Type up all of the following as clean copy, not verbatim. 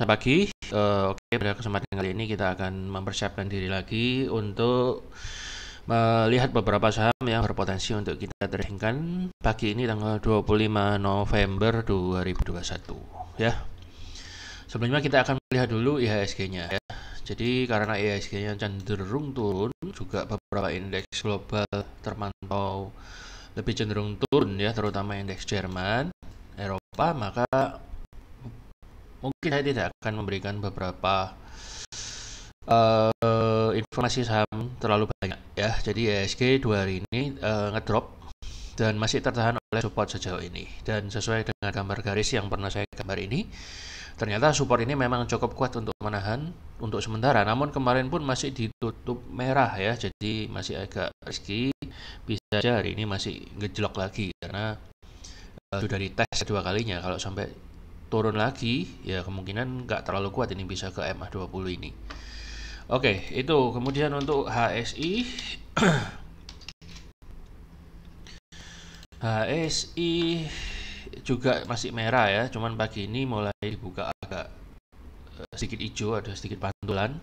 pagi. Oke, pada kesempatan kali ini kita akan mempersiapkan diri lagi untuk melihat beberapa saham yang berpotensi untuk kita tradingkan pagi ini tanggal 25 November 2021 ya. Sebelumnya kita akan melihat dulu IHSG-nya ya. Jadi karena IHSG-nya cenderung turun, juga beberapa indeks global terpantau lebih cenderung turun ya, terutama indeks Jerman, Eropa, maka mungkin saya tidak akan memberikan beberapa informasi saham terlalu banyak ya. Jadi IHSG 2 hari ini ngedrop dan masih tertahan oleh support sejauh ini. Dan sesuai dengan gambar garis yang pernah saya gambar ini, ternyata support ini memang cukup kuat untuk menahan untuk sementara. Namun kemarin pun masih ditutup merah ya. Jadi masih agak risky. Bisa saja hari ini masih ngejlok lagi karena sudah dites kedua kalinya. Kalau sampai turun lagi ya kemungkinan nggak terlalu kuat, ini bisa ke MA20 ini. Oke, itu kemudian untuk HSI HSI juga masih merah ya, cuman pagi ini mulai dibuka agak sedikit hijau, ada sedikit pantulan,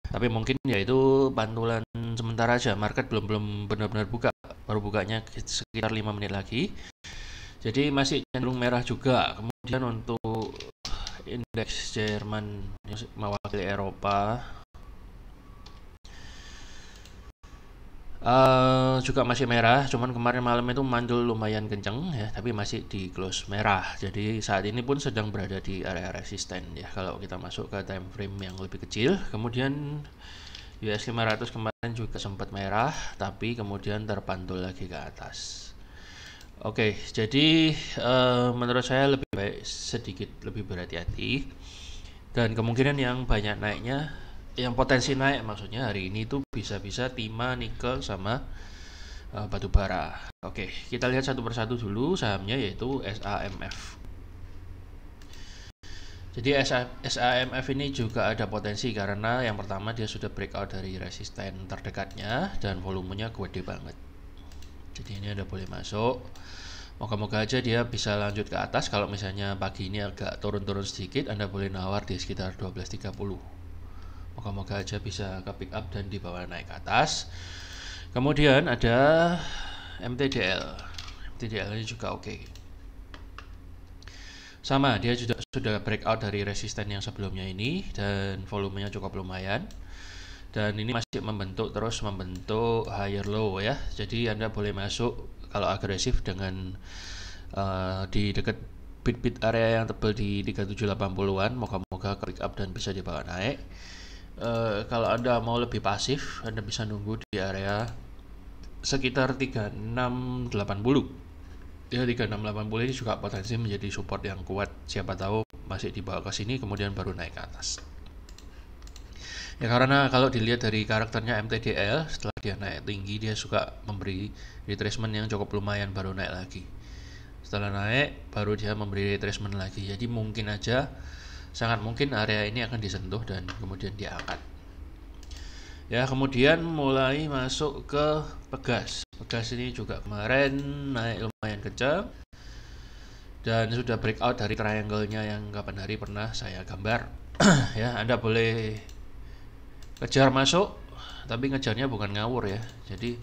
tapi mungkin ya itu pantulan sementara aja, market belum benar-benar buka, baru bukanya sekitar 5 menit lagi. Jadi masih cenderung merah juga. Kemudian untuk indeks Jerman yang mewakili Eropa juga masih merah, cuman kemarin malam itu mandul lumayan kenceng ya, tapi masih di close merah. Jadi saat ini pun sedang berada di area resisten ya kalau kita masuk ke time frame yang lebih kecil. Kemudian US 500 kemarin juga sempat merah, tapi kemudian terpantul lagi ke atas. Oke, jadi menurut saya lebih baik sedikit lebih berhati-hati, dan kemungkinan yang banyak naiknya, yang potensi naik maksudnya hari ini itu bisa-bisa timah, nikel, sama batu bara. Oke, kita lihat satu persatu dulu sahamnya, yaitu SAMF. Jadi SAMF ini juga ada potensi karena yang pertama dia sudah breakout dari resisten terdekatnya dan volumenya gede banget. Jadi ini Anda boleh masuk. Moga-moga aja dia bisa lanjut ke atas. Kalau misalnya pagi ini agak turun-turun sedikit, Anda boleh nawar di sekitar 12.30. Moga-moga aja bisa ke pick up dan dibawa naik ke atas. Kemudian ada MTDL. MTDL ini juga oke. Sama, dia sudah breakout dari resisten yang sebelumnya ini dan volumenya cukup lumayan. Dan ini masih terus membentuk higher low ya. Jadi Anda boleh masuk kalau agresif dengan di dekat bit area yang tebal di 3780-an. Moga-moga pick up dan bisa dibawa naik. Kalau Anda mau lebih pasif, Anda bisa nunggu di area sekitar 3680 ya. 3680 ini juga potensi menjadi support yang kuat. Siapa tahu masih dibawa ke sini kemudian baru naik ke atas. Ya karena kalau dilihat dari karakternya MTDL, setelah dia naik tinggi dia suka memberi retracement yang cukup lumayan baru naik lagi. Setelah naik baru dia memberi retracement lagi. Jadi mungkin aja, sangat mungkin area ini akan disentuh dan kemudian diangkat. Ya kemudian mulai masuk ke Pegas. Pegas ini juga kemarin naik lumayan kencang dan sudah breakout dari triangle-nya yang kapan hari pernah saya gambar. Ya, Anda boleh kejar masuk, tapi ngejarnya bukan ngawur ya. Jadi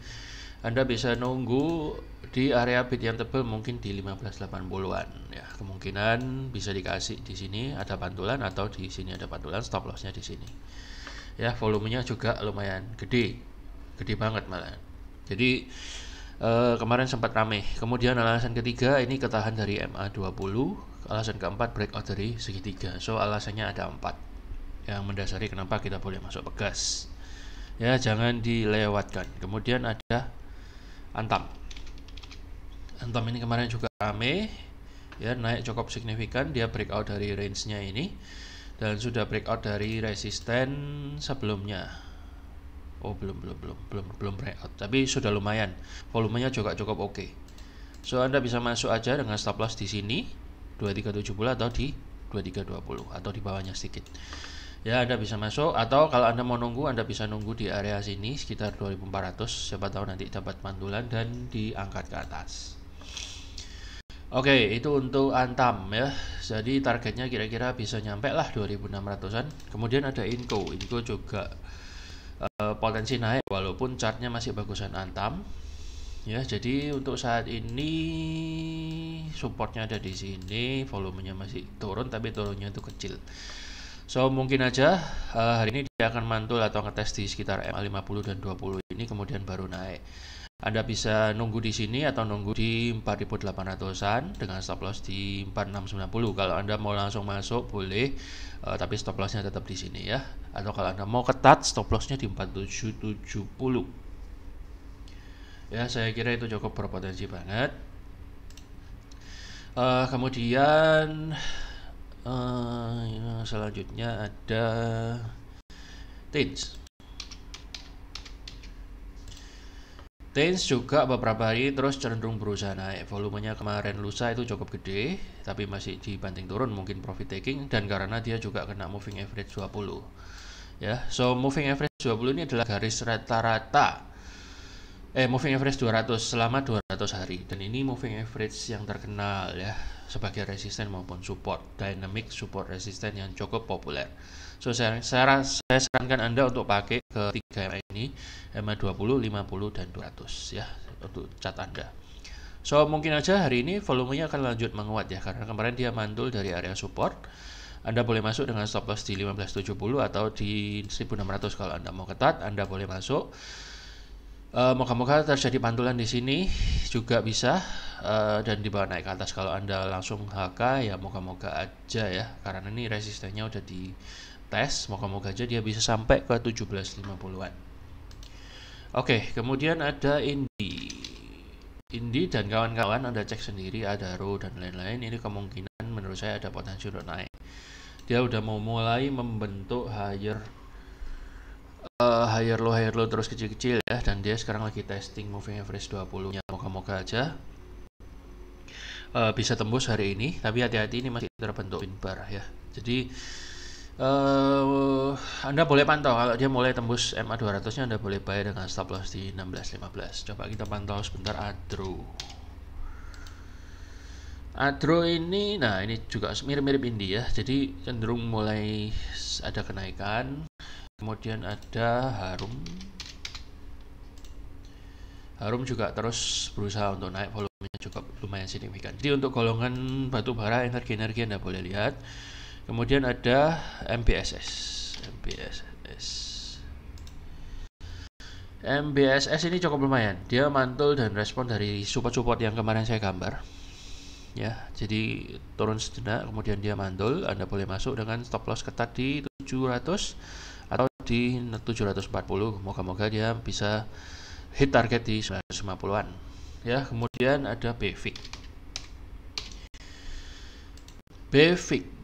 Anda bisa nunggu di area bid yang tebal mungkin di 1580-an ya. Kemungkinan bisa dikasih di sini ada pantulan atau di sini ada pantulan, stop loss-nya di sini. Ya, volumenya juga lumayan gede banget malah. Jadi kemarin sempat ramai. Kemudian alasan ketiga ini ketahan dari MA20. Alasan keempat breakout dari segitiga. So alasannya ada 4 yang mendasari kenapa kita boleh masuk Pegas. Ya, jangan dilewatkan. Kemudian ada Antam. Antam ini kemarin juga rame ya, naik cukup signifikan. Dia breakout dari range-nya ini dan sudah breakout dari resisten sebelumnya. Oh, belum breakout, tapi sudah lumayan. Volumenya juga cukup oke. So Anda bisa masuk aja dengan stop loss di sini 2370 atau di 2320 atau di bawahnya sedikit. Ya, Anda bisa masuk, atau kalau Anda mau nunggu, Anda bisa nunggu di area sini sekitar 2400. Siapa tahu nanti dapat pantulan dan diangkat ke atas. Oke, itu untuk Antam ya. Jadi targetnya kira-kira bisa nyampe lah 2600-an. Kemudian ada Inco. Inco juga potensi naik walaupun chartnya masih bagusan Antam. Ya, jadi untuk saat ini supportnya ada di sini, volumenya masih turun tapi turunnya itu kecil. So mungkin aja hari ini dia akan mantul atau ngetes di sekitar MA50 dan 20 ini kemudian baru naik. Anda bisa nunggu di sini atau nunggu di 4800-an dengan stop loss di 4690. Kalau Anda mau langsung masuk boleh, tapi stop lossnya tetap di sini ya. Atau kalau Anda mau ketat, stop lossnya di 4770. Ya, saya kira itu cukup berpotensi banget. Kemudian selanjutnya ada Tins. Tins juga beberapa hari terus cenderung berusaha naik. Volumenya kemarin lusa itu cukup gede, tapi masih dibanting turun, mungkin profit taking, dan karena dia juga kena moving average 20. Ya, so moving average 20 ini adalah garis rata-rata moving average 200 selama 200 hari, dan ini moving average yang terkenal ya sebagai resisten maupun support, dynamic support resisten yang cukup populer. So saya sarankan Anda untuk pakai ke 3 MA ini, MA 20, 50 dan 200 ya untuk chart Anda. So mungkin aja hari ini volumenya akan lanjut menguat ya, karena kemarin dia mantul dari area support. Anda boleh masuk dengan stop loss di 1570 atau di 1600. Kalau Anda mau ketat, Anda boleh masuk. Moga-moga terjadi pantulan di sini juga bisa, dan dibawa naik ke atas. Kalau Anda langsung HK ya moga-moga aja ya, karena ini resistennya udah di tes, moga-moga aja dia bisa sampai ke 1750-an. Oke, kemudian ada Indi dan kawan-kawan, Anda cek sendiri, ada Ro dan lain-lain. Ini kemungkinan menurut saya ada potensi untuk naik. Dia udah mau mulai membentuk higher low terus kecil-kecil ya, dan dia sekarang lagi testing moving average 20 nya. Moga-moga aja bisa tembus hari ini, tapi hati-hati ini masih terbentuk pin bar ya. Jadi Anda boleh pantau, kalau dia mulai tembus MA 200 nya Anda boleh buy dengan stop loss di 1615. Coba kita pantau sebentar Adro ini. Nah ini juga mirip-mirip Indi ya, jadi cenderung mulai ada kenaikan. Kemudian ada Harum juga terus berusaha untuk naik, volumenya juga lumayan signifikan. Jadi untuk golongan batu bara energi-energi Anda boleh lihat. Kemudian ada MBSS ini cukup lumayan. Dia mantul dan respon dari support-support yang kemarin saya gambar. Ya, jadi turun sejenak kemudian dia mantul. Anda boleh masuk dengan stop loss ketat di 700 atau di 740. Moga-moga dia bisa hit target di 950-an ya. Kemudian ada BVIC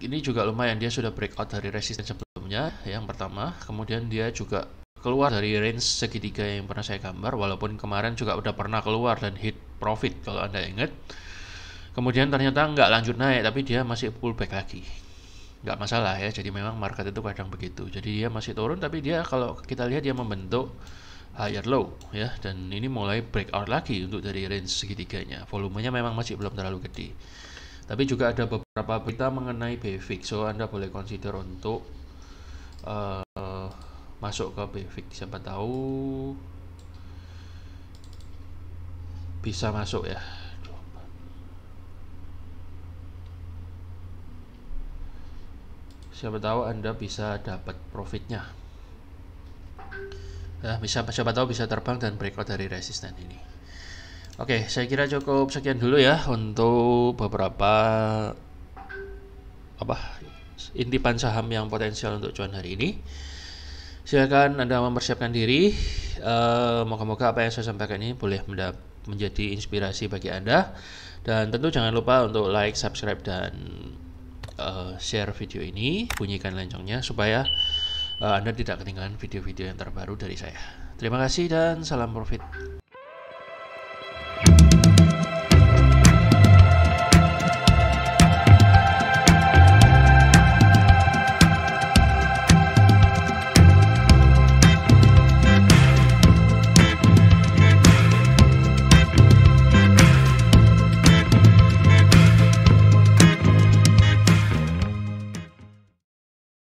ini juga lumayan, dia sudah breakout dari resisten sebelumnya yang pertama, kemudian dia juga keluar dari range segitiga yang pernah saya gambar, walaupun kemarin juga udah pernah keluar dan hit profit kalau Anda ingat. Kemudian ternyata nggak lanjut naik, tapi dia masih pullback lagi. Nggak masalah ya, jadi memang market itu kadang begitu. Jadi dia masih turun, tapi dia kalau kita lihat dia membentuk higher low ya, dan ini mulai breakout lagi untuk dari range segitiganya. Volumenya memang masih belum terlalu gede, tapi juga ada beberapa berita mengenai BVIC, so Anda boleh consider untuk masuk ke BVIC. Siapa tahu bisa masuk ya. Siapa tahu Anda bisa dapat profitnya ya, siapa tahu bisa terbang dan breakout dari resisten ini. Oke, saya kira cukup sekian dulu ya untuk beberapa intipan saham yang potensial untuk cuan hari ini. Silakan Anda mempersiapkan diri. Moga-moga apa yang saya sampaikan ini boleh menjadi inspirasi bagi Anda, dan tentu jangan lupa untuk like, subscribe, dan share video ini, bunyikan loncengnya supaya Anda tidak ketinggalan video-video yang terbaru dari saya. Terima kasih dan salam profit.